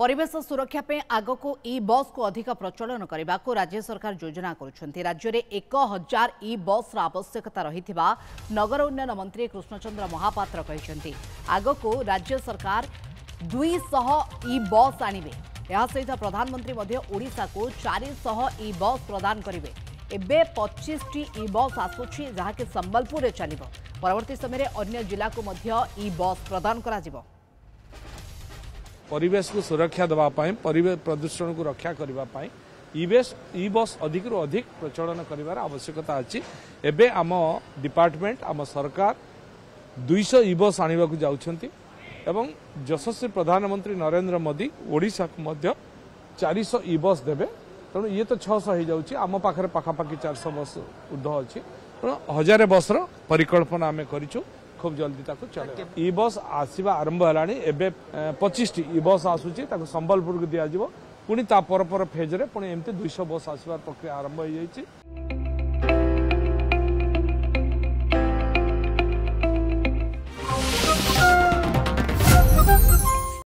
परिवेश सुरक्षा पे आग को ई बस को अधिक प्रचलन करने को राज्य सरकार योजना करुछंती। राज्य में 1000 ई बस आवश्यकता रही नगर उन्नयन मंत्री कृष्णचंद्र महापात्र कहते आग को राज्य सरकार 200 ई बस आणवे। यह सहित प्रधानमंत्री ओडिशा को 400 ई बस प्रदान करेंगे। एबे 25 टी ई बस आसुची जहाँकि संबलपुर में चलिबो। परवर्ती समय अन्य जिला को मध्य ई बस प्रदान करा जिवो। परिवेश को सुरक्षा देवाई परिवेश प्रदूषण को रक्षा करने ई बस अधिक रु अधिक प्रचलन कर आवश्यकता अच्छी। एबे आम डिपार्टमेंट आम सरकार 200 ई बस आने को जाउछंती एवं यशस्वी प्रधानमंत्री नरेंद्र मोदी ओडिशा को मध्य 400 ई बस देवे। तेणु ये तो 600 हो जाउछि। आम पाखरे पाखापाखि 400 बस उर्ध अच्छी। तेणु 1000 बस परिकल्पना आम करिछु। खूब जल्दी ताको चले ई बस आसवा आरंभ है। एबे 25 टी ई बस आसूची संबलपुर को दिया पुणी ता पर फेज रे पुणी एमती 200 बस आसवार प्रक्रिया आरंभ हो जाइए।